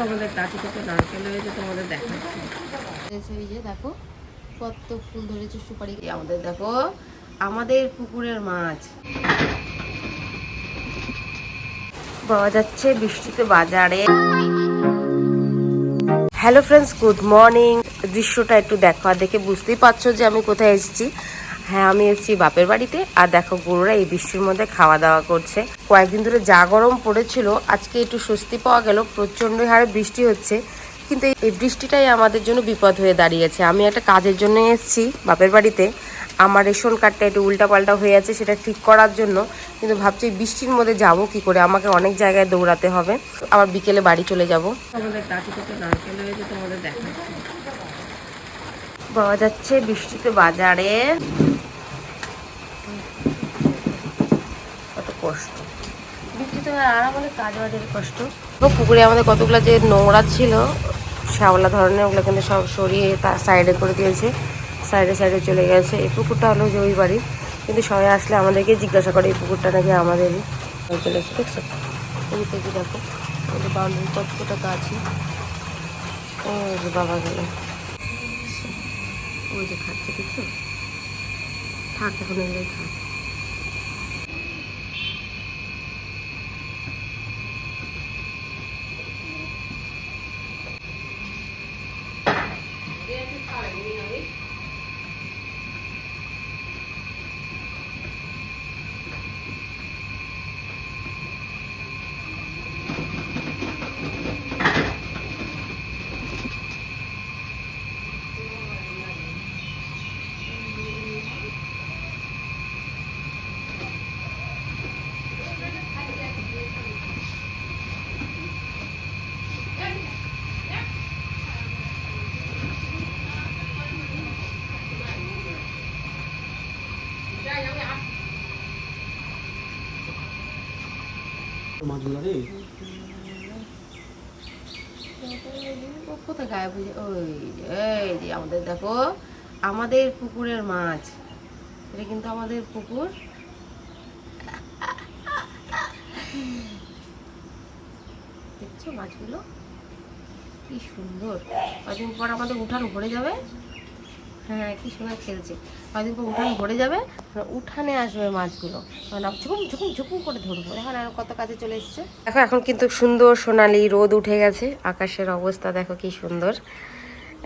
আমাদের গাছে কত নারকেল হয়েছে তোমাদের দেখাচ্ছি। এই যে দেখো কত ফুল ধরেছে সুপারি। আমাদের দেখো আমাদের পুকুরের মাছ পাওয়া যাচ্ছে বৃষ্টিতে বাজারে। Hello friends, good morning. দৃশ্যটা একটু দেখো, আর দেখে বুঝতেই পারছো যে আমি কোথায় এসেছি। হ্যাঁ, আমি এসেছি বাপের বাড়িতে। আর দেখো গরুরা এই বৃষ্টির মধ্যে খাওয়া দাওয়া করছে। কয়েকদিন ধরে যা গরম পড়েছিল, আজকে একটু স্বস্তি পাওয়া গেল। প্রচণ্ড হারে বৃষ্টি হচ্ছে, কিন্তু এই বৃষ্টিটাই আমাদের জন্য বিপদ হয়ে দাঁড়িয়েছে। আমি একটা কাজের জন্য এসেছি বাপের বাড়িতে। আমার রেশন কার্ডটা একটু উল্টাপাল্টা হয়ে আছে, সেটা ঠিক করার জন্য। কিন্তু ভাবছি বৃষ্টির মধ্যে যাব কি করে, আমাকে অনেক জায়গায় দৌড়াতে হবে। আবার বিকেলে বাড়ি চলে যাব। আমাদের গাছে কত নারকেল হয়েছে তোমাদের দেখাচ্ছি। পাওয়া যাচ্ছে বৃষ্টিতে বাজারে। কত কষ্ট বৃষ্টিতে, আর আমাদের কাজ বাজের কষ্ট। পুকুরে আমাদের কতগুলো যে নোংরা ছিল, শ্যাওলা ধরনের, ওগুলো কিন্তু সব সরিয়ে তার সাইডে করে দিয়েছে। সাইডে সাইডে চলে গেছে। এই পুকুরটা হলো যে ওই বাড়ি, কিন্তু সবাই আসলে আমাদেরকে জিজ্ঞাসা করে এই পুকুরটা নাকি আমাদেরই। চলে এসে দেখছো ওই থেকে দেখো ওদের বাউন্ডারি কতটা গাছে। ওই যে বাবা গেল, ওই যে খাচ্ছে দেখছো। থাক এখন এলেই থাক। কোথায় গায়েব হয়ে? ওই এই যে আমাদের দেখো আমাদের পুকুরের মাছ। এটা কিন্তু আমাদের পুকুর। দেখছো মাছগুলো কি সুন্দর। কদিন পর আমাদের উঠান ভরে যাবে। হ্যাঁ, কি সুন্দর খেলছে। কদিন পর উঠান ভরে যাবে, উঠানে আসবে মাছগুলো, ঝুকুম ঝুকুম ঝুকুম করে ধরবো। এখন আর কত কাজে চলে এসছে। দেখো এখন কিন্তু সুন্দর সোনালি রোদ উঠে গেছে। আকাশের অবস্থা দেখো কি সুন্দর।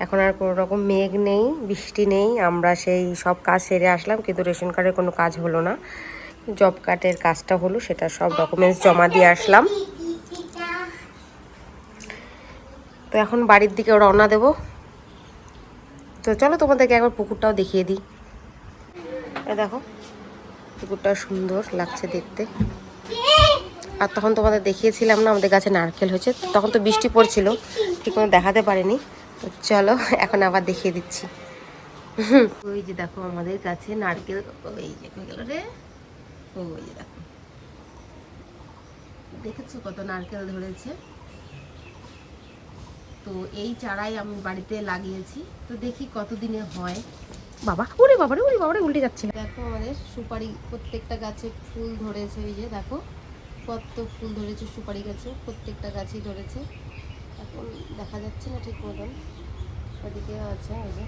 এখন আর কোনো রকম মেঘ নেই, বৃষ্টি নেই। আমরা সেই সব কাজ সেরে আসলাম, কিন্তু রেশন কার্ডের কোনো কাজ হলো না। জব কার্ডের কাজটা হলো, সেটা সব ডকুমেন্টস জমা দিয়ে আসলাম। তো এখন বাড়ির দিকে রওনা দেবো। তো চলো তোমাদেরকে একবার পুকুরটাও দেখিয়ে দিই। দেখো পুকুরটা সুন্দর লাগছে দেখতে। আর তখন তোমাদের দেখিয়েছিলাম না আমাদের গাছে নারকেল হয়েছে, তখন তো বৃষ্টি পড়ছিল, ঠিক মতো দেখাতে পারিনি। তো চলো এখন আবার দেখিয়ে দিচ্ছি। ওই যে দেখো আমাদের গাছে নারকেল, ওই যে গেল রে, ওই যে দেখো, দেখেছো কত নারকেল ধরেছে। তো এই চারাই আমি বাড়িতে লাগিয়েছি, তো দেখি কতদিনে হয়। বাবা ওরে বাবারে, ওরে বাবারে, উল্টে যাচ্ছে। দেখো আমাদের সুপারি প্রত্যেকটা গাছে ফুল ধরেছে। এই যে দেখো কত ফুল ধরেছে সুপারি গাছে, প্রত্যেকটা গাছেই ধরেছে। এখন দেখা যাচ্ছে না ঠিক মতন, ওদিকে আছে ওই যে